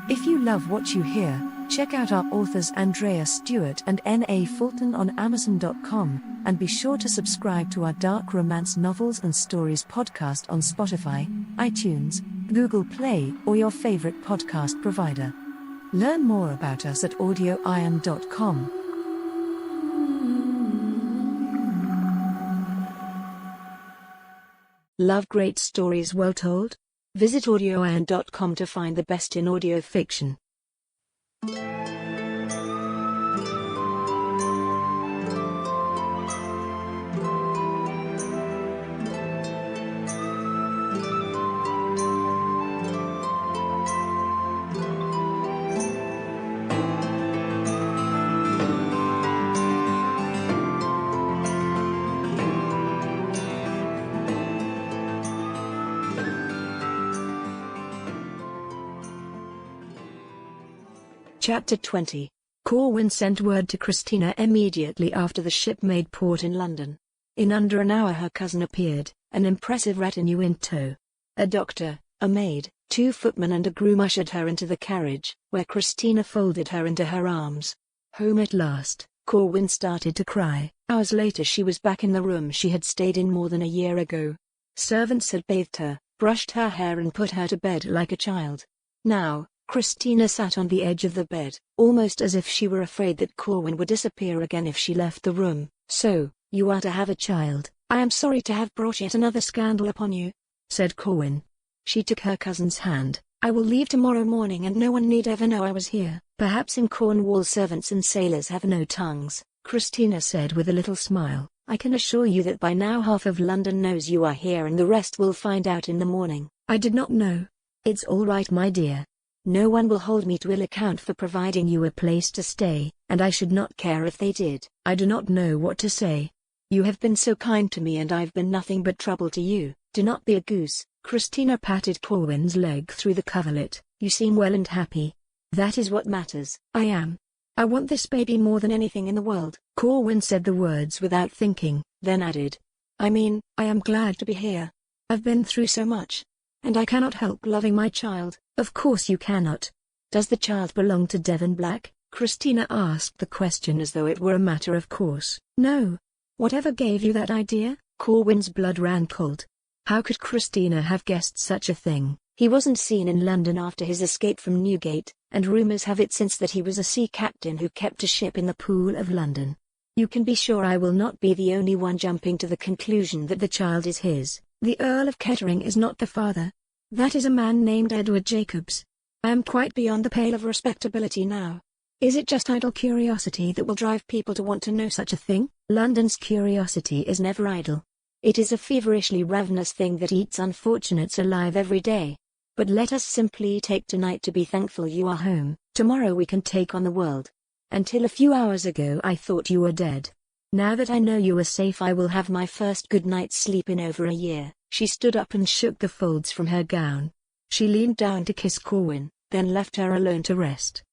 If you love what you hear, check out our authors Andreya, Stuart and N.A. Fulton on Amazon.com, and be sure to subscribe to our dark romance novels and stories podcast on Spotify, iTunes, Google Play, or your favorite podcast provider. Learn more about us at AudioIron.com. Love great stories well told? Visit AudioIron.com to find the best in audio fiction. Chapter 20. Corwyn sent word to Christina immediately after the ship made port in London. In under an hour her cousin appeared, an impressive retinue in tow. A doctor, a maid, 2 footmen and a groom ushered her into the carriage, where Christina folded her into her arms. Home at last, Corwyn started to cry. Hours later she was back in the room she had stayed in more than a year ago. Servants had bathed her, brushed her hair and put her to bed like a child. Now, Christina sat on the edge of the bed, almost as if she were afraid that Corwyn would disappear again if she left the room. "So, you are to have a child. I am sorry to have brought yet another scandal upon you," said Corwyn. She took her cousin's hand. "I will leave tomorrow morning and no one need ever know I was here." "Perhaps in Cornwall servants and sailors have no tongues," Christina said with a little smile. "I can assure you that by now half of London knows you are here and the rest will find out in the morning." "I did not know." "It's all right, my dear. No one will hold me to ill account for providing you a place to stay, and I should not care if they did." "I do not know what to say. You have been so kind to me and I've been nothing but trouble to you." "Do not be a goose." Christina patted Corwyn's leg through the coverlet. "You seem well and happy. That is what matters." "I am. I want this baby more than anything in the world." Corwyn said the words without thinking, then added, I am glad to be here. I've been through so much. And I cannot help loving my child." "Of course you cannot. Does the child belong to Devon Black?" Christina asked the question as though it were a matter of course. "No. Whatever gave you that idea?" Corwyn's blood ran cold. How could Christina have guessed such a thing? He wasn't seen in London after his escape from Newgate, and rumours have it since that he was a sea captain who kept a ship in the Pool of London. "You can be sure I will not be the only one jumping to the conclusion that the child is his. The Earl of Kettering is not the father. That is a man named Edward Jacobs. I am quite beyond the pale of respectability now. Is it just idle curiosity that will drive people to want to know such a thing?" "London's curiosity is never idle. It is a feverishly ravenous thing that eats unfortunates alive every day. But let us simply take tonight to be thankful you are home. Tomorrow we can take on the world. Until a few hours ago I thought you were dead. Now that I know you are safe I will have my first good night's sleep in over a year." She stood up and shook the folds from her gown. She leaned down to kiss Corwyn, then left her alone to rest.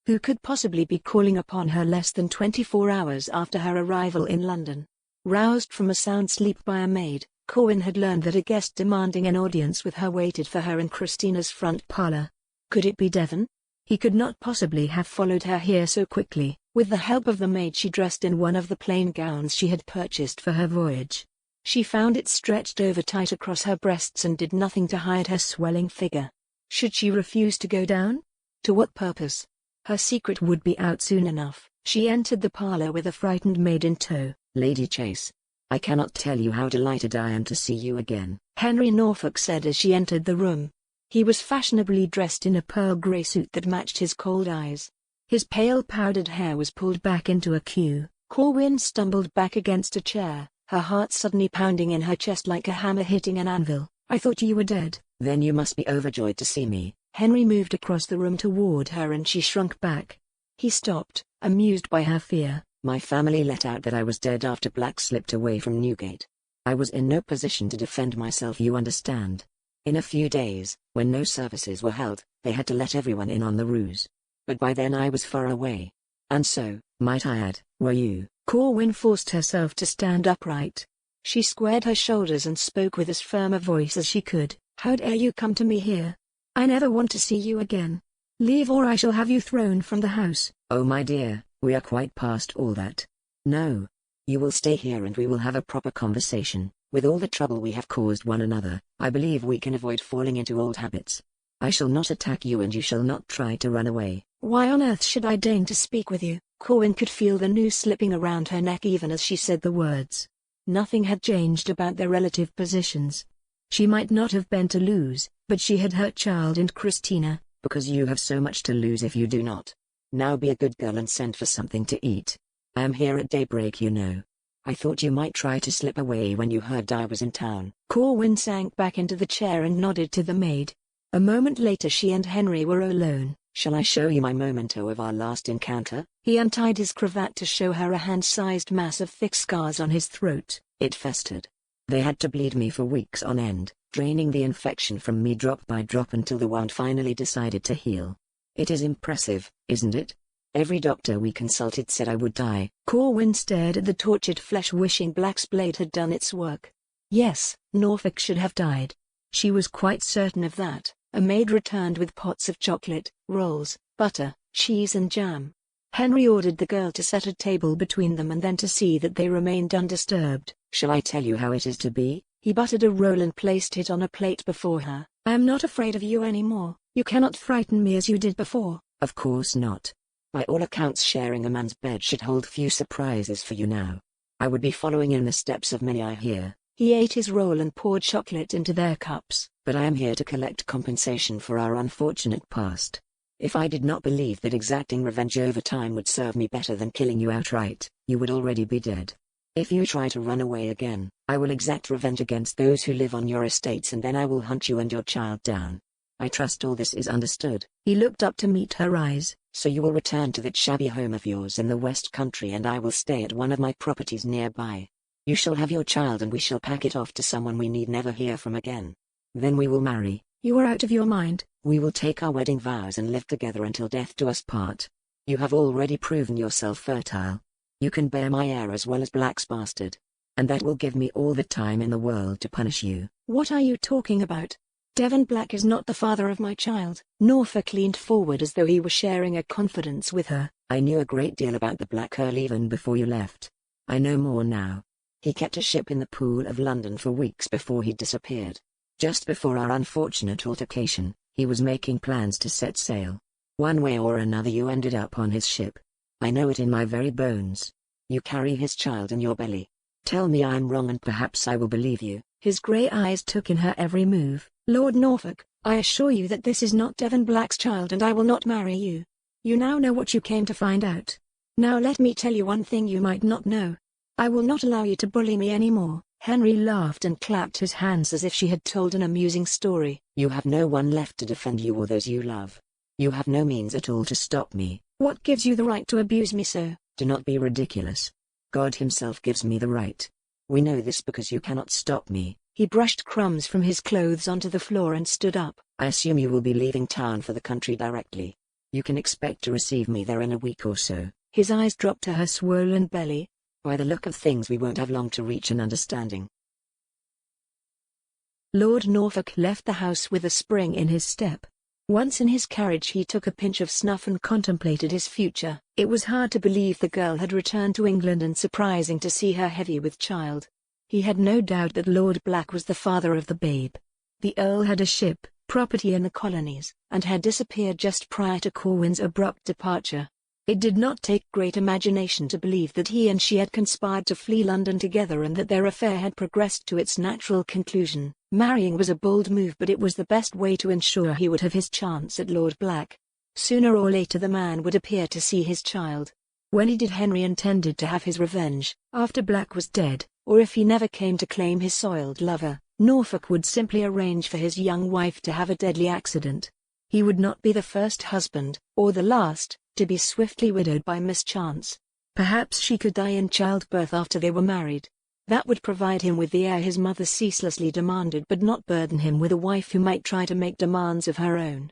Who could possibly be calling upon her less than 24 hours after her arrival in London? Roused from a sound sleep by a maid, Corwyn had learned that a guest demanding an audience with her waited for her in Christina's front parlour. Could it be Devon? He could not possibly have followed her here so quickly. With the help of the maid she dressed in one of the plain gowns she had purchased for her voyage. She found it stretched over tight across her breasts and did nothing to hide her swelling figure. Should she refuse to go down? To what purpose? Her secret would be out soon enough. She entered the parlour with a frightened maid in tow. "Lady Chase, I cannot tell you how delighted I am to see you again," Henry Norfolk said as she entered the room. He was fashionably dressed in a pearl grey suit that matched his cold eyes. His pale powdered hair was pulled back into a queue. Corwyn stumbled back against a chair, her heart suddenly pounding in her chest like a hammer hitting an anvil. "I thought you were dead." "Then you must be overjoyed to see me." Henry moved across the room toward her and she shrunk back. He stopped, amused by her fear. "My family let out that I was dead after Black slipped away from Newgate. I was in no position to defend myself, you understand. In a few days, when no services were held, they had to let everyone in on the ruse. But by then I was far away. And so, might I add, were you." Corwyn forced herself to stand upright. She squared her shoulders and spoke with as firm a voice as she could. "How dare you come to me here? I never want to see you again. Leave or I shall have you thrown from the house. Oh my dear, we are quite past all that. No. You will stay here and we will have a proper conversation. With all the trouble we have caused one another, I believe we can avoid falling into old habits. I shall not attack you and you shall not try to run away. Why on earth should I deign to speak with you? Corwyn could feel the noose slipping around her neck even as she said the words. Nothing had changed about their relative positions. She might not have been to lose, but she had hurt child and Christina. Because you have so much to lose if you do not. Now be a good girl and send for something to eat. I am here at daybreak, you know. I thought you might try to slip away when you heard I was in town. Corwyn sank back into the chair and nodded to the maid. A moment later she and Henry were alone. Shall I show you my memento of our last encounter? He untied his cravat to show her a hand-sized mass of thick scars on his throat. It festered. They had to bleed me for weeks on end, draining the infection from me drop by drop until the wound finally decided to heal. It is impressive, isn't it? Every doctor we consulted said I would die. Corwyn stared at the tortured flesh, wishing Black's blade had done its work. Yes, Norfolk should have died. She was quite certain of that. A maid returned with pots of chocolate, rolls, butter, cheese and jam. Henry ordered the girl to set a table between them and then to see that they remained undisturbed. Shall I tell you how it is to be? He buttered a roll and placed it on a plate before her. I am not afraid of you anymore. You cannot frighten me as you did before. Of course not. By all accounts, sharing a man's bed should hold few surprises for you now. I would be following in the steps of many, I hear. He ate his roll and poured chocolate into their cups. But I am here to collect compensation for our unfortunate past. If I did not believe that exacting revenge over time would serve me better than killing you outright, you would already be dead. If you try to run away again, I will exact revenge against those who live on your estates and then I will hunt you and your child down. I trust all this is understood. He looked up to meet her eyes. So you will return to that shabby home of yours in the West Country and I will stay at one of my properties nearby. You shall have your child and we shall pack it off to someone we need never hear from again. Then we will marry. You are out of your mind. We will take our wedding vows and live together until death do us part. You have already proven yourself fertile. You can bear my heir as well as Black's bastard. And that will give me all the time in the world to punish you. What are you talking about? Devon Black is not the father of my child. Norfolk leaned forward as though he were sharing a confidence with her. I knew a great deal about the Black Earl even before you left. I know more now. He kept a ship in the Pool of London for weeks before he disappeared. Just before our unfortunate altercation, he was making plans to set sail. One way or another you ended up on his ship. I know it in my very bones. You carry his child in your belly. Tell me I am wrong and perhaps I will believe you. His grey eyes took in her every move. Lord Norfolk, I assure you that this is not Devon Black's child and I will not marry you. You now know what you came to find out. Now let me tell you one thing you might not know. I will not allow you to bully me anymore. Henry laughed and clapped his hands as if she had told an amusing story. You have no one left to defend you or those you love. You have no means at all to stop me. What gives you the right to abuse me so? Do not be ridiculous. God himself gives me the right. We know this because you cannot stop me. He brushed crumbs from his clothes onto the floor and stood up. I assume you will be leaving town for the country directly. You can expect to receive me there in a week or so. His eyes dropped to her swollen belly. By the look of things we won't have long to reach an understanding. Lord Norfolk left the house with a spring in his step. Once in his carriage he took a pinch of snuff and contemplated his future. It was hard to believe the girl had returned to England and surprising to see her heavy with child. He had no doubt that Lord Black was the father of the babe. The Earl had a ship, property in the colonies, and had disappeared just prior to Corwyn's abrupt departure. It did not take great imagination to believe that he and she had conspired to flee London together and that their affair had progressed to its natural conclusion. Marrying was a bold move, but it was the best way to ensure he would have his chance at Lord Black. Sooner or later the man would appear to see his child. When he did, Henry intended to have his revenge. After Black was dead, or if he never came to claim his soiled lover, Norfolk would simply arrange for his young wife to have a deadly accident. He would not be the first husband, or the last, to be swiftly widowed by mischance. Perhaps she could die in childbirth after they were married. That would provide him with the heir his mother ceaselessly demanded, but not burden him with a wife who might try to make demands of her own.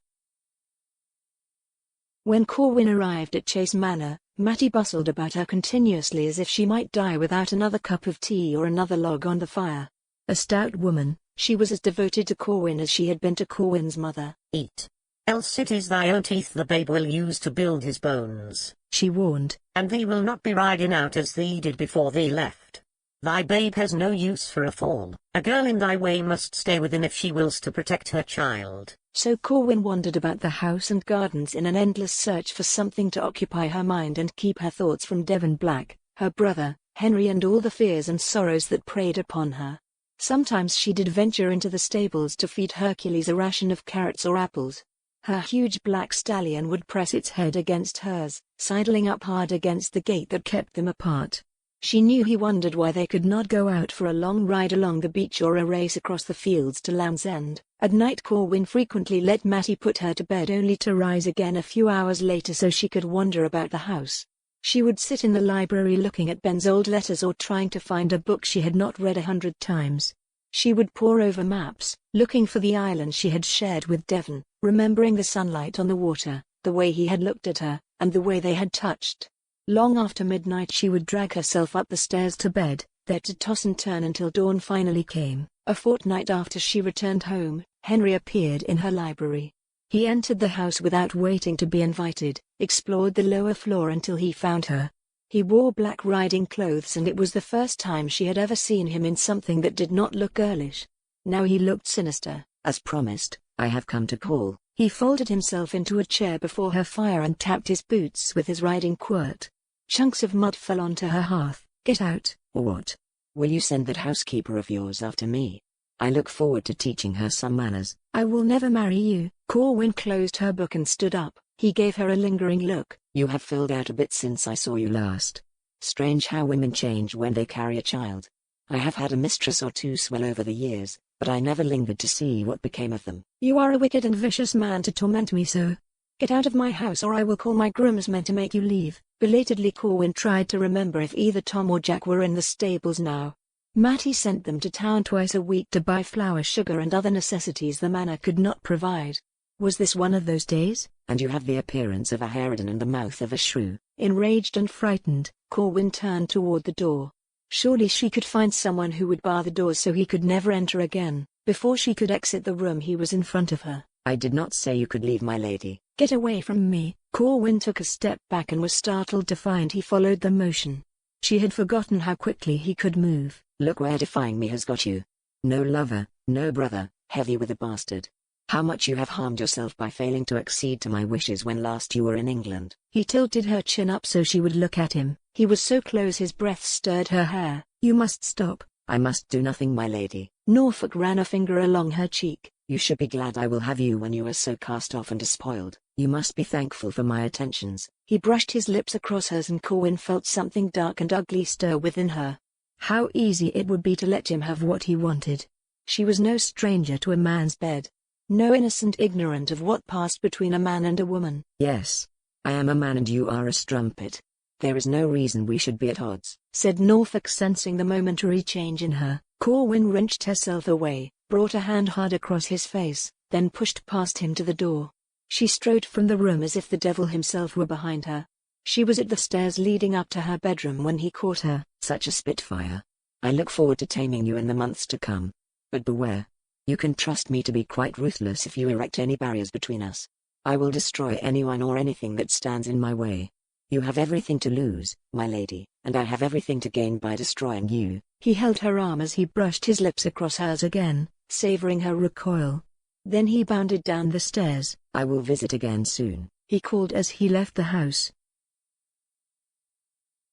When Corwyn arrived at Chase Manor, Mattie bustled about her continuously as if she might die without another cup of tea or another log on the fire. A stout woman, She was as devoted to Corwyn as she had been to Corwyn's mother. "Eat. Else it is thy own teeth the babe will use to build his bones," she warned. "and thee will not be riding out as thee did before thee left. Thy babe has no use for a fall. A girl in thy way must stay within if she wills to protect her child." So Corwyn wandered about the house and gardens in an endless search for something to occupy her mind and keep her thoughts from Devon Black, her brother, Henry, and all the fears and sorrows that preyed upon her. Sometimes she did venture into the stables to feed Hercules a ration of carrots or apples. Her huge black stallion would press its head against hers, sidling up hard against the gate that kept them apart. She knew he wondered why they could not go out for a long ride along the beach or a race across the fields to Land's End. At night Corwyn frequently let Mattie put her to bed only to rise again a few hours later so she could wander about the house. She would sit in the library looking at Ben's old letters or trying to find a book she had not read 100 times. She would pore over maps, looking for the island she had shared with Devon, remembering the sunlight on the water, the way he had looked at her, and the way they had touched. Long after midnight she would drag herself up the stairs to bed, there to toss and turn until dawn finally came. A fortnight after she returned home, Henry appeared in her library. He entered the house without waiting to be invited, explored the lower floor until he found her. He wore black riding clothes and it was the first time she had ever seen him in something that did not look girlish. Now he looked sinister. As promised, I have come to call. He folded himself into a chair before her fire and tapped his boots with his riding quirt. Chunks of mud fell onto her hearth. "Get out." Or what? Will you send that housekeeper of yours after me? I look forward to teaching her some manners. "I will never marry you." Corwyn closed her book and stood up. He gave her a lingering look. You have filled out a bit since I saw you last. Strange how women change when they carry a child. I have had a mistress or two swell over the years, but I never lingered to see what became of them. "You are a wicked and vicious man to torment me so. Get out of my house or I will call my groomsmen to make you leave." Belatedly Corwyn tried to remember if either Tom or Jack were in the stables now. Mattie sent them to town twice a week to buy flour, sugar and other necessities the manor could not provide. Was this one of those days? And you have the appearance of a harridan and the mouth of a shrew. Enraged and frightened, Corwyn turned toward the door. Surely she could find someone who would bar the doors so he could never enter again. Before she could exit the room he was in front of her. I did not say you could leave, my lady. "Get away from me." Corwyn took a step back and was startled to find he followed the motion. She had forgotten how quickly he could move. Look where defying me has got you. No lover, no brother, heavy with a bastard. How much you have harmed yourself by failing to accede to my wishes when last you were in England. He tilted her chin up so she would look at him. He was so close his breath stirred her hair. "You must stop." I must do nothing, my lady. Norfolk ran a finger along her cheek. You should be glad I will have you when you are so cast off and despoiled. You must be thankful for my attentions. He brushed his lips across hers and Corwyn felt something dark and ugly stir within her. How easy it would be to let him have what he wanted. She was no stranger to a man's bed. No innocent ignorant of what passed between a man and a woman. Yes. I am a man and you are a strumpet. There is no reason we should be at odds, said Norfolk, sensing the momentary change in her. Corwyn wrenched herself away, brought a hand hard across his face, then pushed past him to the door. She strode from the room as if the devil himself were behind her. She was at the stairs leading up to her bedroom when he caught her. Such a spitfire. I look forward to taming you in the months to come. But beware. You can trust me to be quite ruthless if you erect any barriers between us. I will destroy anyone or anything that stands in my way. You have everything to lose, my lady, and I have everything to gain by destroying you. He held her arm as he brushed his lips across hers again, savoring her recoil. Then he bounded down the stairs. I will visit again soon, he called as he left the house.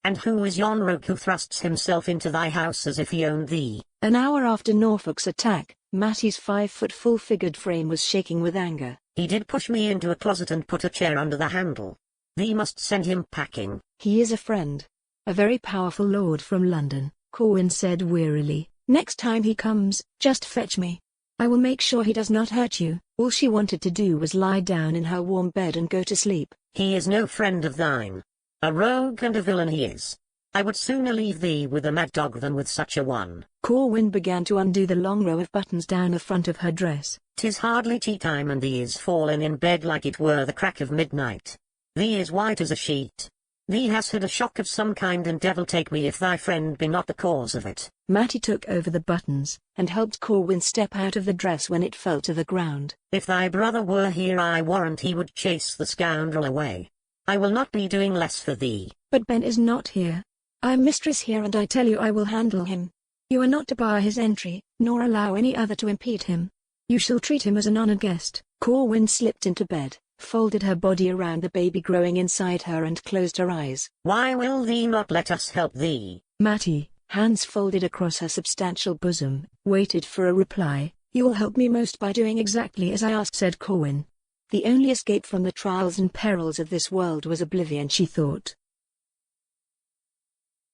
And who is yon rogue who thrusts himself into thy house as if he owned thee? An hour after Norfolk's attack, Mattie's 5-foot full-figured frame was shaking with anger. He did push me into a closet and put a chair under the handle. Thee must send him packing. He is a friend. A very powerful lord from London, Corwyn said wearily. Next time he comes, just fetch me. I will make sure he does not hurt you. All she wanted to do was lie down in her warm bed and go to sleep. He is no friend of thine. A rogue and a villain he is. I would sooner leave thee with a mad dog than with such a one. Corwyn began to undo the long row of buttons down the front of her dress. 'Tis hardly tea time and thee is fallen in bed like it were the crack of midnight. Thee is white as a sheet. Thee has had a shock of some kind, and devil take me if thy friend be not the cause of it. Matty took over the buttons, and helped Corwyn step out of the dress when it fell to the ground. If thy brother were here, I warrant he would chase the scoundrel away. I will not be doing less for thee. But Ben is not here. I am mistress here, and I tell you I will handle him. You are not to bar his entry, nor allow any other to impede him. You shall treat him as an honored guest. Corwyn slipped into bed, folded her body around the baby growing inside her and closed her eyes. Why will thee not let us help thee? Matty, hands folded across her substantial bosom, waited for a reply. You will help me most by doing exactly as I ask, said Corwyn. The only escape from the trials and perils of this world was oblivion, she thought.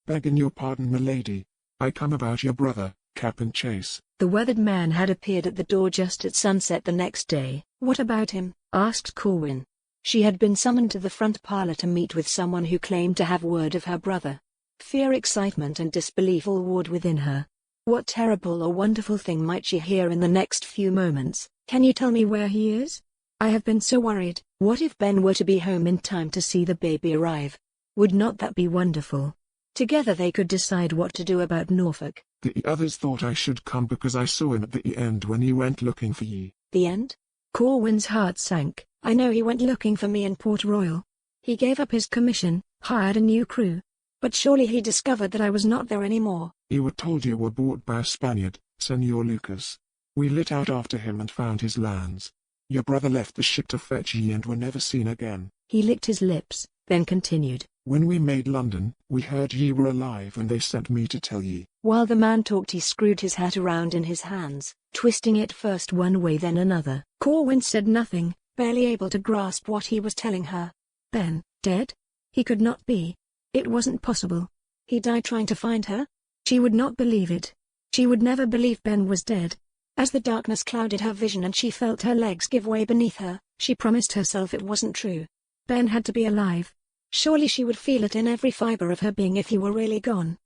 Begging your pardon, milady. I come about your brother, Captain Chase. The weathered man had appeared at the door just at sunset the next day. What about him? Asked Corwyn. She had been summoned to the front parlor to meet with someone who claimed to have word of her brother. Fear, excitement and disbelief all warred within her. What terrible or wonderful thing might she hear in the next few moments? Can you tell me where he is? I have been so worried. What if Ben were to be home in time to see the baby arrive? Would not that be wonderful? Together they could decide what to do about Norfolk. The others thought I should come because I saw him at the end when he went looking for ye. The end? Corwyn's heart sank. I know he went looking for me in Port Royal. He gave up his commission, hired a new crew. But surely he discovered that I was not there anymore. He were told you were bought by a Spaniard, Senor Lucas. We lit out after him and found his lands. Your brother left the ship to fetch ye and were never seen again. He licked his lips, then continued. When we made London, we heard ye were alive and they sent me to tell ye. While the man talked, he screwed his hat around in his hands, twisting it first one way then another. Corwyn said nothing, barely able to grasp what he was telling her. Ben, dead? He could not be. It wasn't possible. He died trying to find her? She would not believe it. She would never believe Ben was dead. As the darkness clouded her vision and she felt her legs give way beneath her, she promised herself it wasn't true. Ben had to be alive. Surely she would feel it in every fiber of her being if he were really gone.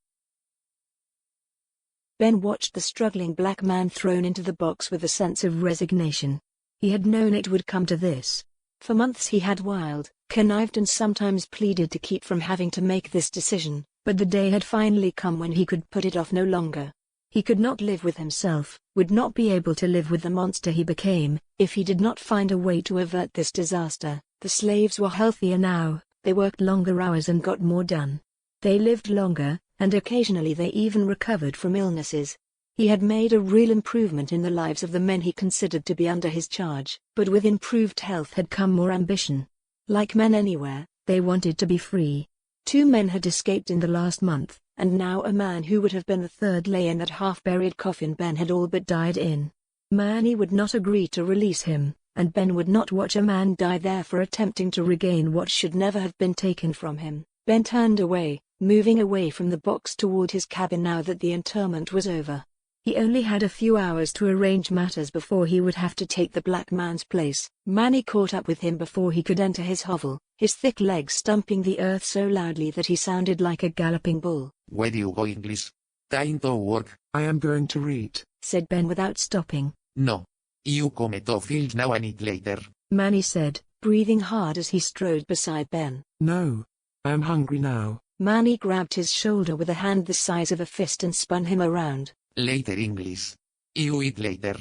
Ben watched the struggling black man thrown into the box with a sense of resignation. He had known it would come to this. For months he had wiled, connived and sometimes pleaded to keep from having to make this decision, but the day had finally come when he could put it off no longer. He could not live with himself, would not be able to live with the monster he became, if he did not find a way to avert this disaster. The slaves were healthier now, they worked longer hours and got more done. They lived longer, and occasionally they even recovered from illnesses. He had made a real improvement in the lives of the men he considered to be under his charge, but with improved health had come more ambition. Like men anywhere, they wanted to be free. 2 men had escaped in the last month, and now a man who would have been the third lay in that half-buried coffin Ben had all but died in. Manny would not agree to release him, and Ben would not watch a man die there for attempting to regain what should never have been taken from him. Ben turned away, moving away from the box toward his cabin now that the interment was over. He only had a few hours to arrange matters before he would have to take the black man's place. Manny caught up with him before he could enter his hovel, his thick legs stumping the earth so loudly that he sounded like a galloping bull. Where do you go, English? Time to work. I am going to read, said Ben without stopping. No. You come to field now and eat later. Manny said, breathing hard as he strode beside Ben. No. I am hungry now. Manny grabbed his shoulder with a hand the size of a fist and spun him around. Later, English. You eat later.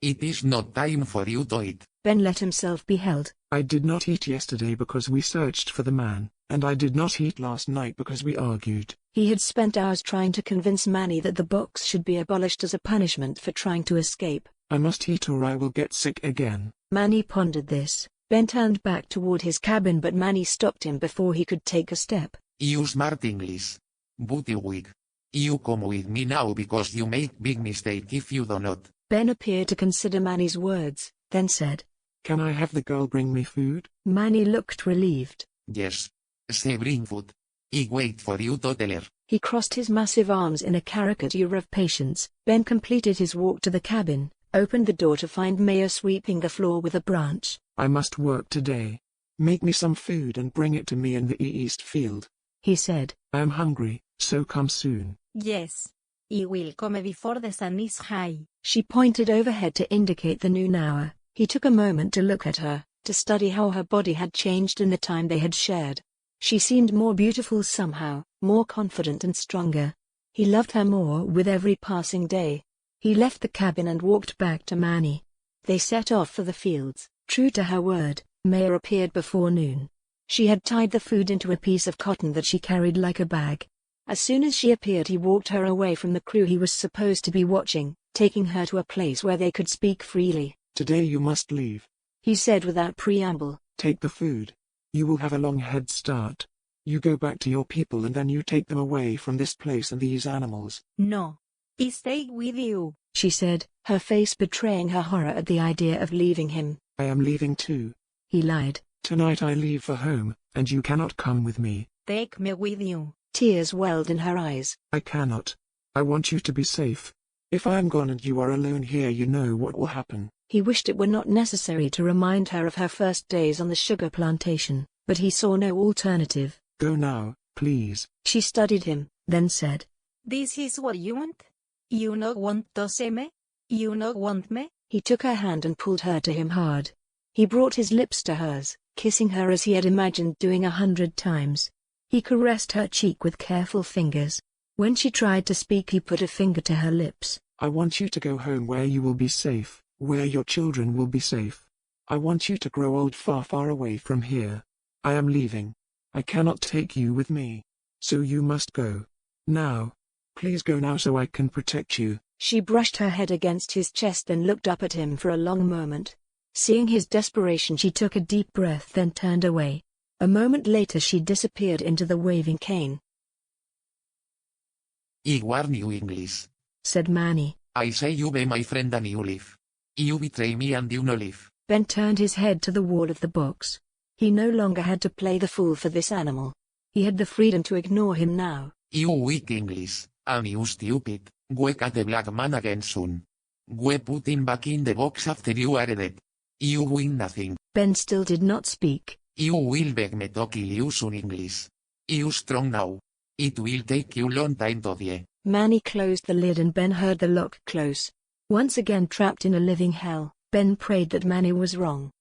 It is not time for you to eat. Ben let himself be held. I did not eat yesterday because we searched for the man, and I did not eat last night because we argued. He had spent hours trying to convince Manny that the box should be abolished as a punishment for trying to escape. I must eat or I will get sick again. Manny pondered this. Ben turned back toward his cabin, but Manny stopped him before he could take a step. You smart English. Buttywig. You come with me now because you make big mistake if you do not. Ben appeared to consider Manny's words, then said, Can I have the girl bring me food? Manny looked relieved. Yes. Say bring food. I wait for you to tell her. He crossed his massive arms in a caricature of patience. Ben completed his walk to the cabin, opened the door to find Maya sweeping the floor with a branch. I must work today. Make me some food and bring it to me in the east field, he said. I am hungry, so come soon. Yes. I will come before the sun is high. She pointed overhead to indicate the noon hour. He took a moment to look at her, to study how her body had changed in the time they had shared. She seemed more beautiful somehow, more confident and stronger. He loved her more with every passing day. He left the cabin and walked back to Manny. They set off for the fields. True to her word, Maya appeared before noon. She had tied the food into a piece of cotton that she carried like a bag. As soon as she appeared, he walked her away from the crew he was supposed to be watching, taking her to a place where they could speak freely. Today you must leave, he said without preamble. Take the food. You will have a long head start. You go back to your people and then you take them away from this place and these animals. No. I stay with you, she said, her face betraying her horror at the idea of leaving him. I am leaving too. He lied. Tonight I leave for home, and you cannot come with me. Take me with you. Tears welled in her eyes. I cannot. I want you to be safe. If I am gone and you are alone here, you know what will happen. He wished it were not necessary to remind her of her first days on the sugar plantation, but he saw no alternative. Go now, please. She studied him, then said, This is what you want? You not want to see me? You not want me? He took her hand and pulled her to him hard. He brought his lips to hers, kissing her as he had imagined doing 100 times. He caressed her cheek with careful fingers. When she tried to speak, he put a finger to her lips. I want you to go home where you will be safe, where your children will be safe. I want you to grow old far, far away from here. I am leaving. I cannot take you with me. So you must go. Now. Please go now so I can protect you. She brushed her head against his chest and looked up at him for a long moment. Seeing his desperation, she took a deep breath, then turned away. A moment later she disappeared into the waving cane. I warn you, English, said Manny. I say you be my friend and you live. You betray me and you no live. Ben turned his head to the wall of the box. He no longer had to play the fool for this animal. He had the freedom to ignore him now. You weak English, and you stupid, we cut the black man again soon. We put him back in the box after you are dead. You win nothing. Ben still did not speak. You will beg me to kill you soon, English. You strong now. It will take you long time to die. Manny closed the lid and Ben heard the lock close. Once again trapped in a living hell, Ben prayed that Manny was wrong.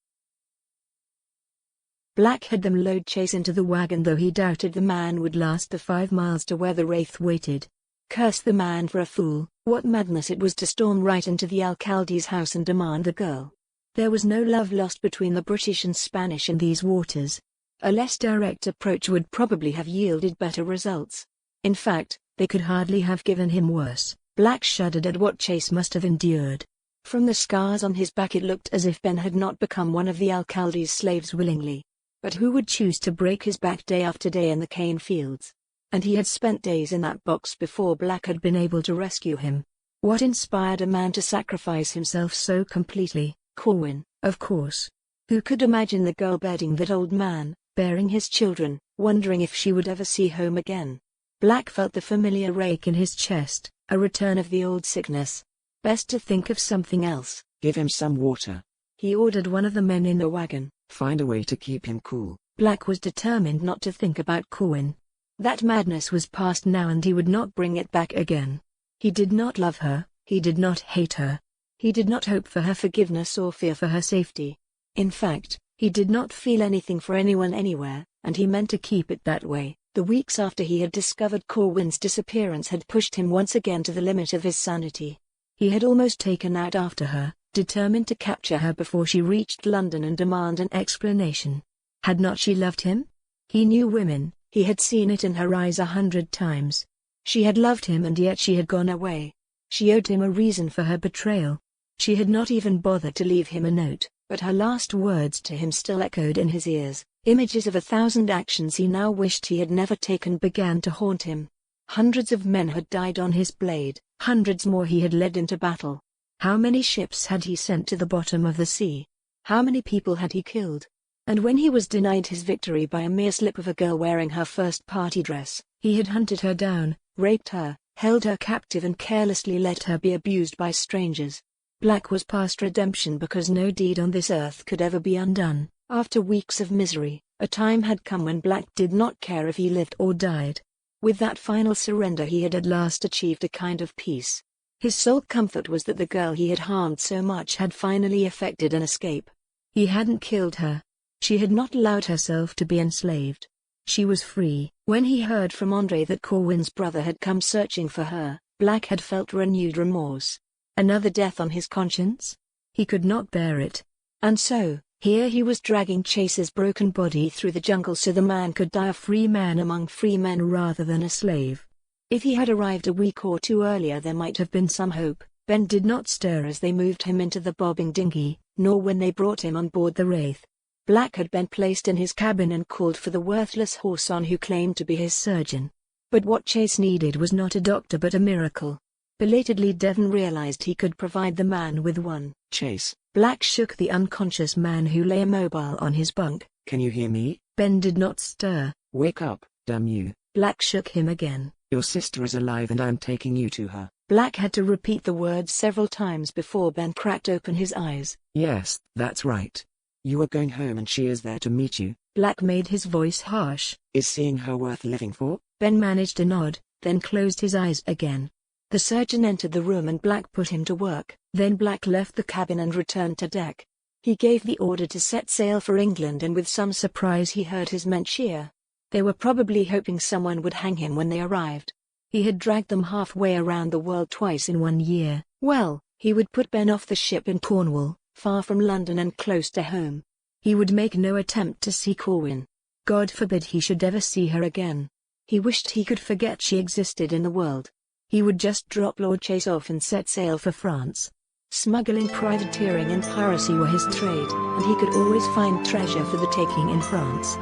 Black had them load Chase into the wagon, though he doubted the man would last the 5 miles to where the wraith waited. Curse the man for a fool. What madness it was to storm right into the alcalde's house and demand the girl. There was no love lost between the British and Spanish in these waters. A less direct approach would probably have yielded better results. In fact, they could hardly have given him worse. Black shuddered at what Chase must have endured. From the scars on his back it looked as if Ben had not become one of the alcalde's slaves willingly. But who would choose to break his back day after day in the cane fields? And he had spent days in that box before Black had been able to rescue him. What inspired a man to sacrifice himself so completely? Corwyn, of course. Who could imagine the girl bedding that old man, bearing his children, wondering if she would ever see home again? Black felt the familiar ache in his chest, a return of the old sickness. Best to think of something else. Give him some water. He ordered one of the men in the wagon. Find a way to keep him cool. Black was determined not to think about Corwyn. That madness was past now and he would not bring it back again. He did not love her, he did not hate her. He did not hope for her forgiveness or fear for her safety. In fact, he did not feel anything for anyone anywhere, and he meant to keep it that way. The weeks after he had discovered Corwyn's disappearance had pushed him once again to the limit of his sanity. He had almost taken out after her, determined to capture her before she reached London and demand an explanation. Had not she loved him? He knew women, he had seen it in her eyes 100 times. She had loved him and yet she had gone away. She owed him a reason for her betrayal. She had not even bothered to leave him a note, but her last words to him still echoed in his ears. Images of 1,000 actions he now wished he had never taken began to haunt him. Hundreds of men had died on his blade, hundreds more he had led into battle. How many ships had he sent to the bottom of the sea? How many people had he killed? And when he was denied his victory by a mere slip of a girl wearing her first party dress, he had hunted her down, raped her, held her captive and carelessly let her be abused by strangers. Black was past redemption because no deed on this earth could ever be undone. After weeks of misery, a time had come when Black did not care if he lived or died. With that final surrender he had at last achieved a kind of peace. His sole comfort was that the girl he had harmed so much had finally effected an escape. He hadn't killed her. She had not allowed herself to be enslaved. She was free. When he heard from Andreya that Corwyn's brother had come searching for her, Black had felt renewed remorse. Another death on his conscience? He could not bear it. And so, here he was dragging Chase's broken body through the jungle so the man could die a free man among free men rather than a slave. If he had arrived a week or two earlier there might have been some hope. Ben did not stir as they moved him into the bobbing dinghy, nor when they brought him on board the Wraith. Black had been placed in his cabin and called for the worthless horse-on who claimed to be his surgeon. But what Chase needed was not a doctor but a miracle. Belatedly Devon realized he could provide the man with one. Chase. Black shook the unconscious man who lay immobile on his bunk. Can you hear me? Ben did not stir. Wake up, damn you. Black shook him again. Your sister is alive and I am taking you to her. Black had to repeat the words several times before Ben cracked open his eyes. Yes, that's right. You are going home and she is there to meet you. Black made his voice harsh. Is seeing her worth living for? Ben managed a nod, then closed his eyes again. The surgeon entered the room and Black put him to work. Then Black left the cabin and returned to deck. He gave the order to set sail for England and with some surprise he heard his men cheer. They were probably hoping someone would hang him when they arrived. He had dragged them halfway around the world twice in 1 year. Well, he would put Ben off the ship in Cornwall, far from London and close to home. He would make no attempt to see Corwyn. God forbid he should ever see her again. He wished he could forget she existed in the world. He would just drop Lord Chase off and set sail for France. Smuggling, privateering and piracy were his trade, and he could always find treasure for the taking in France.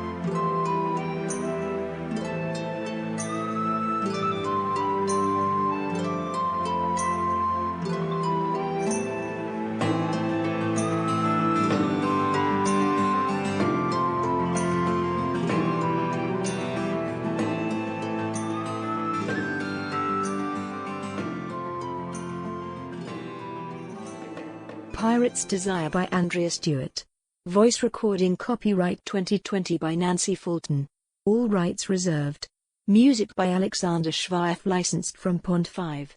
Pirate's Desire by Andreya Stuart. Voice recording copyright 2020 by Nancy Fulton. All rights reserved. Music by Alexander Schweif licensed from Pond 5.